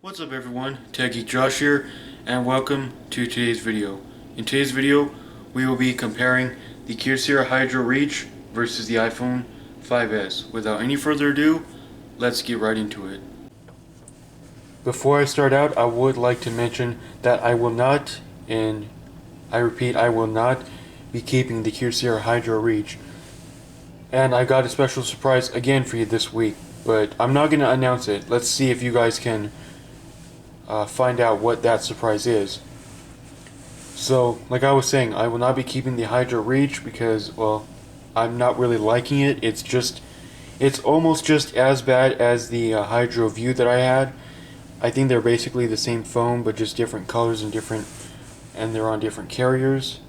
What's up everyone, Tech Geek Josh here, and welcome to today's video. In today's video, we will be comparing the Kyocera Hydro Reach versus the iPhone 5s. Without any further ado, let's get right into it. Before I start out, I would like to mention that I will not, and I repeat, I will not be keeping the Kyocera Hydro Reach. And I got a special surprise again for you this week, but I'm not going to announce it. Let's see if you guys can find out what that surprise is. So, like I was saying, I will not be keeping the Hydro Reach because, well, I'm not really liking it. It's almost just as bad as the Hydro View that I had. I think they're basically the same phone, but just different colors and they're on different carriers.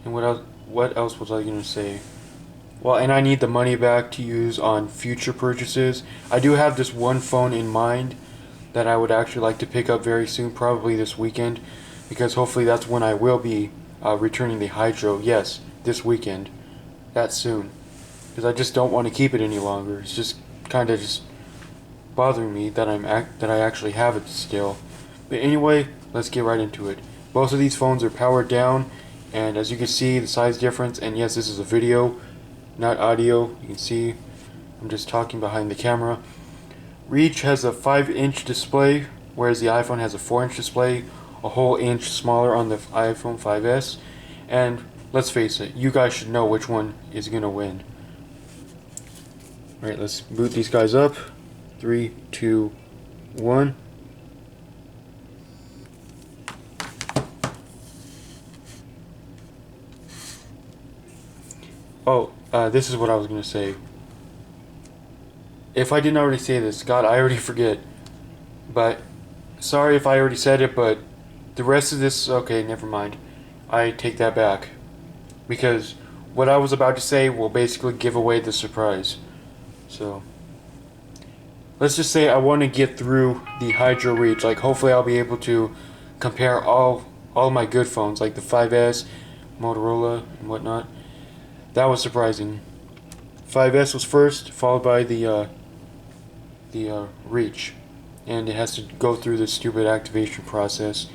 And what else was I gonna say? Well, and I need the money back to use on future purchases. I do have this one phone in mind that I would actually like to pick up very soon, probably this weekend, because hopefully that's when I will be returning the Hydro. Yes, this weekend, that soon, because I just don't want to keep it any longer. It's just kind of just bothering me that I actually have it still. But anyway, let's get right into it. Both of these phones are powered down, and as you can see, the size difference. And yes, this is a video, not audio. You can see I'm just talking behind the camera. Reach has a 5-inch display, whereas the iPhone has a 4-inch display, a whole inch smaller on the iPhone 5s. And let's face it, you guys should know which one is going to win. Alright, let's boot these guys up. 3, 2, 1. Oh, this is what I was going to say. If I didn't already say this, God, I already forget. But, sorry if I already said it, but the rest of this, okay, never mind. I take that back. Because what I was about to say will basically give away the surprise. So, let's just say I want to get through the Hydro Reach. Like, hopefully I'll be able to compare all my good phones, like the 5S, Motorola, and whatnot. That was surprising. 5S was first, followed by the Reach, and it has to go through this stupid activation process.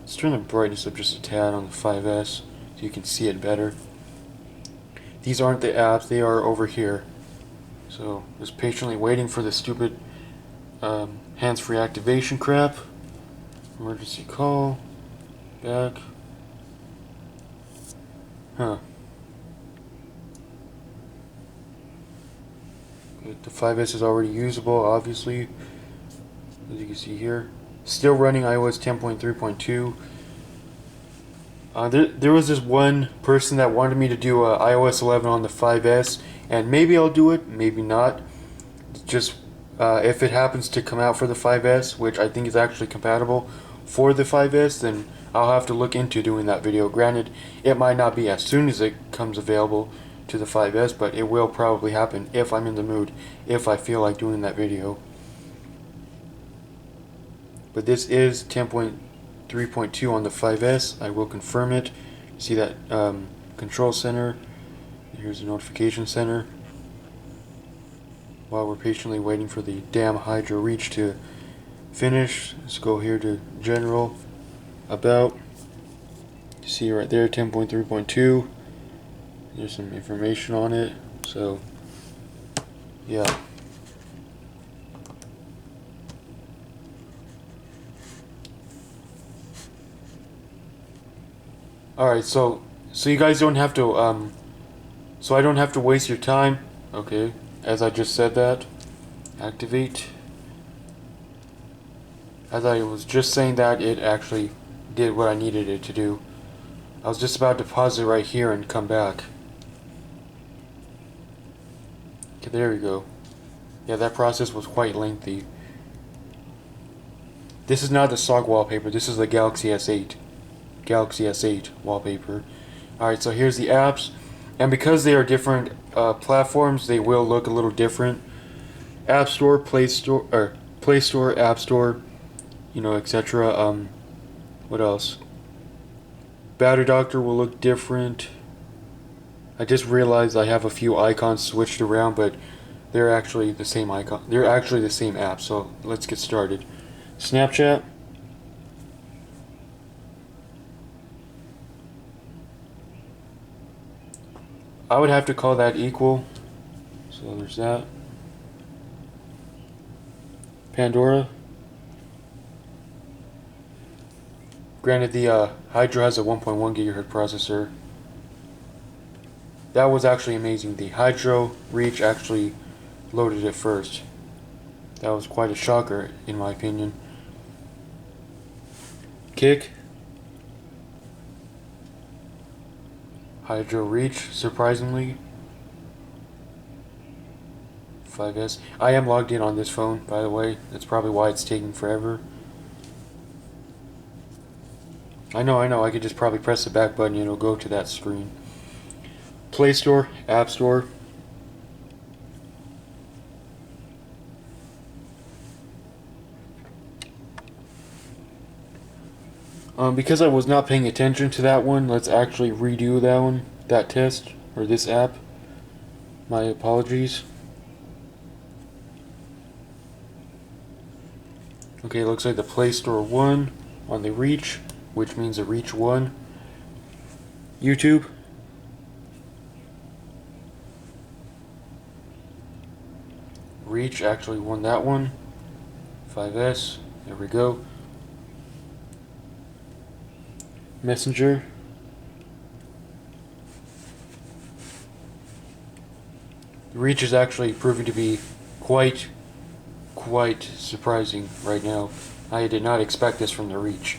Let's turn the brightness up just a tad on the 5S so you can see it better. These aren't the apps, they are over here. So, just patiently waiting for the stupid hands-free activation crap. Emergency call. Back. Huh. The 5S is already usable, obviously, as you can see here. Still running iOS 10.3.2. There was this one person that wanted me to do iOS 11 on the 5S, and maybe I'll do it, maybe not. Just if it happens to come out for the 5S, which I think is actually compatible for the 5S, then I'll have to look into doing that video. Granted, it might not be as soon as it comes available to the 5S, but it will probably happen if I'm in the mood, if I feel like doing that video. But this is 10.3.2 on the 5S. I will confirm it. See that control center. Here's the notification center. While we're patiently waiting for the damn Hydro Reach to finish, let's go here to General, About. You see right there, 10.3.2. There's some information on it, so yeah. Alright, so you guys don't have to so I don't have to waste your time. Okay, as I just said that. Activate. As I was just saying that, it actually did what I needed it to do. I was just about to pause it right here and come back. Okay, there we go. Yeah, that process was quite lengthy. This is not the stock wallpaper, this is the Galaxy S8. Galaxy S8 wallpaper. Alright, so here's the apps. And because they are different platforms, they will look a little different. App Store, Play Store, App Store, you know, etc. What else? Battery Doctor will look different. I just realized I have a few icons switched around, but they're actually the same icon. They're actually the same app, so let's get started. Snapchat. I would have to call that equal. So there's that. Pandora. Granted, the Hydro has a 1.1 gigahertz processor. That was actually amazing. The Hydro Reach actually loaded it first. That was quite a shocker, in my opinion. Kick. Hydro Reach, surprisingly. 5S. I am logged in on this phone, by the way. That's probably why it's taking forever. I know. I could just probably press the back button and it'll go to that screen. Play Store, App Store. Because I was not paying attention to that one, let's actually redo that one, that test, or this app. My apologies. Okay, looks like the Play Store 1 on the Reach, which means the Reach 1. YouTube. Reach actually won that one. 5S, there we go. Messenger. The Reach is actually proving to be quite surprising right now. I did not expect this from the Reach.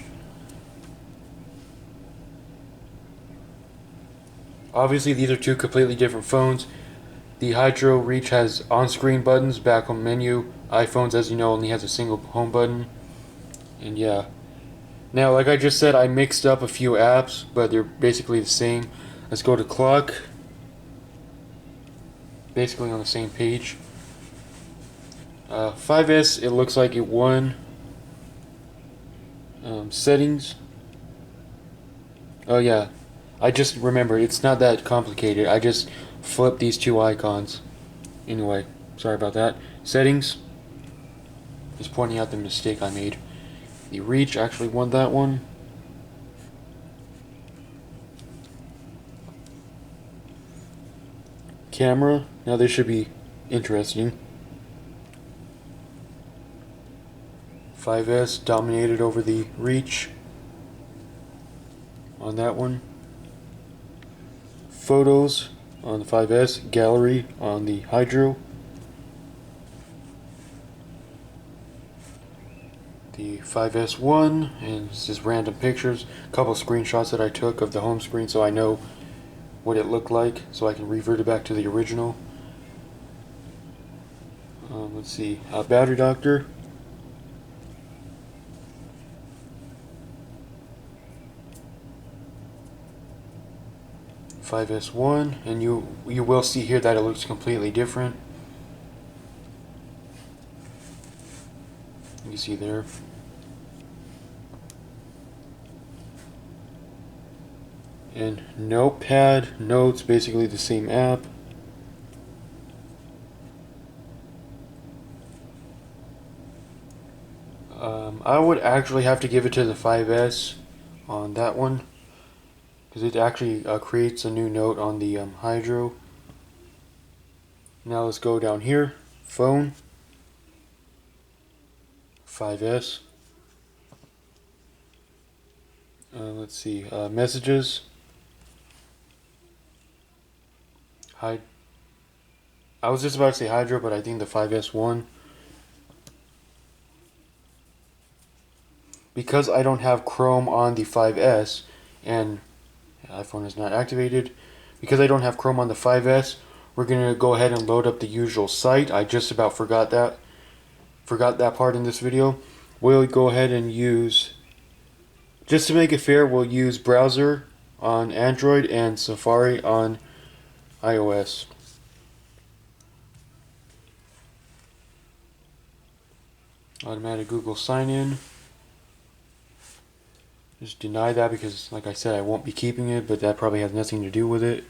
Obviously these are two completely different phones. The Hydro Reach has on-screen buttons, back home menu. iPhones, as you know, only has a single home button. And yeah. Now, like I just said, I mixed up a few apps, but they're basically the same. Let's go to clock. Basically on the same page. 5S, it looks like it won. Settings. Oh yeah, I just remembered, it's not that complicated. I just flipped these two icons. Anyway, sorry about that. Settings. Just pointing out the mistake I made. The Reach actually won that one. Camera. Now this should be interesting. 5S dominated over the Reach on that one. Photos on the 5S. Gallery on the Hydro. The 5S won, and it's just random pictures. A couple of screenshots that I took of the home screen so I know what it looked like, so I can revert it back to the original. Let's see. Battery Doctor. (5S1), and you will see here that it looks completely different. You see there. And Notepad, Notes, basically the same app. I would actually have to give it to the 5S on that one, because it actually creates a new note on the Hydro. Now let's go down here. Phone. 5S. Let's see. Messages. I was just about to say Hydro, but I think the 5S won. Because I don't have Chrome on the 5S, and iPhone is not activated, because I don't have Chrome on the 5S, we're going to go ahead and load up the usual site. I just about forgot that part in this video. We'll go ahead and use, just to make it fair, we'll use browser on Android and Safari on iOS. Automatic Google sign-in. Just deny that because, like I said, I won't be keeping it, but that probably has nothing to do with it.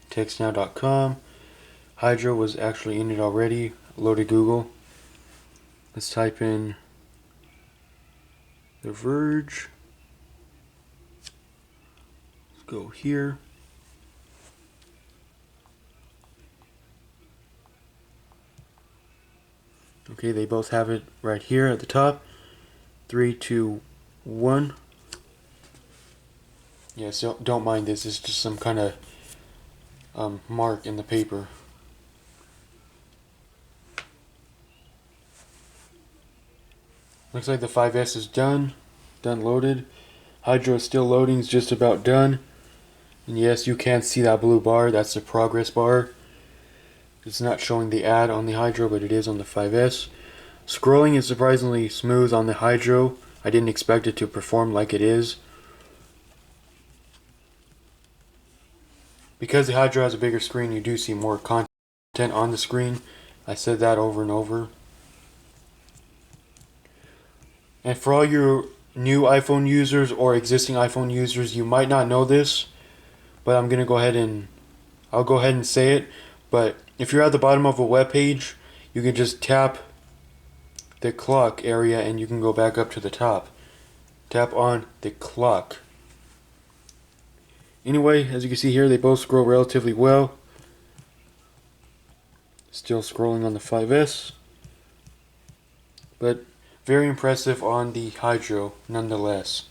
Textnow.com. Hydro was actually in it already. Loaded Google. Let's type in the verge. Let's go here. Okay, they both have it right here at the top. 3, 2, 1. Yeah, so don't mind this. It's just some kind of mark in the paper. Looks like the 5S is done loaded. Hydro is still loading, is just about done. And yes, you can see that blue bar, that's the progress bar. It's not showing the ad on the Hydro, but it is on the 5S. Scrolling is surprisingly smooth on the Hydro. I didn't expect it to perform like it is. Because the Hydro has a bigger screen, you do see more content on the screen. I said that over and over. And for all your new iPhone users or existing iPhone users, you might not know this, but I'll go ahead and say it. But if you're at the bottom of a web page, you can just tap the clock area and you can go back up to the top. Tap on the clock. Anyway, as you can see here, they both scroll relatively well. Still scrolling on the 5S, but very impressive on the Hydro nonetheless.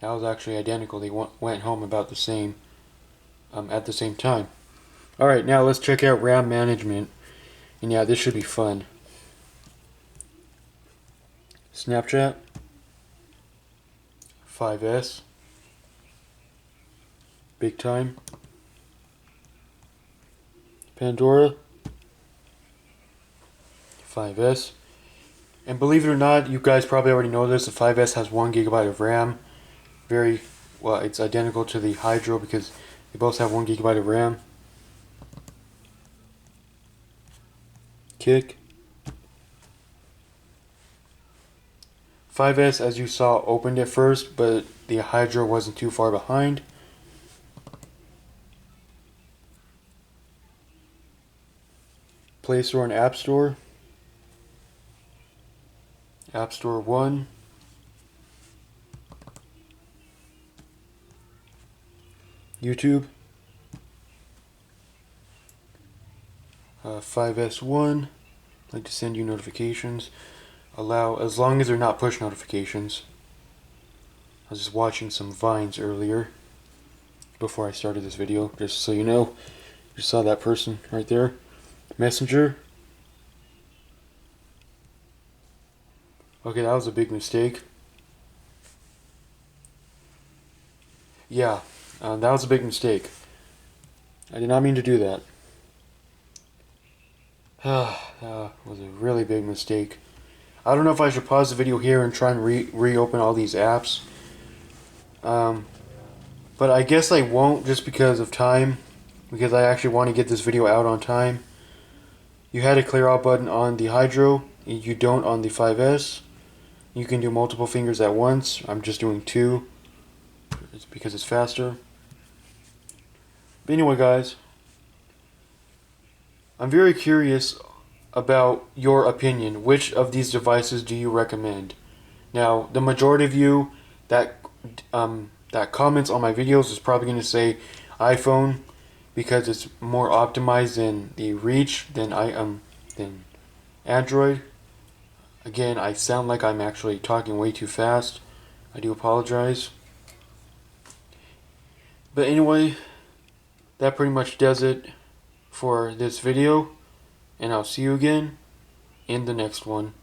That was actually identical. They went home about the same at the same time. Alright, now let's check out RAM management. And yeah, this should be fun. Snapchat, 5S, big time, Pandora, 5S. And believe it or not, you guys probably already know this, the 5S has 1 GB of RAM. It's identical to the Hydro because they both have 1 GB of RAM. Kick. 5S, as you saw, opened it first, but the Hydro wasn't too far behind. Play Store and App Store. App Store 1. YouTube. 5S1. Like to send you notifications. Allow, as long as they're not push notifications. I was just watching some Vines earlier before I started this video, just so you know. You saw that person right there. Messenger. Okay, that was a big mistake. Yeah, that was a big mistake. I did not mean to do that. That was a really big mistake. I don't know if I should pause the video here and try and reopen all these apps. But I guess I won't, just because of time. Because I actually want to get this video out on time. You had a clear out button on the Hydro. You don't on the 5S. You can do multiple fingers at once. I'm just doing 2. It's because it's faster. But anyway, guys, I'm very curious about your opinion. Which of these devices do you recommend? Now, the majority of you that comments on my videos is probably going to say iPhone because it's more optimized than the Reach than Android. Again, I sound like I'm actually talking way too fast. I do apologize. But anyway, that pretty much does it for this video. And I'll see you again in the next one.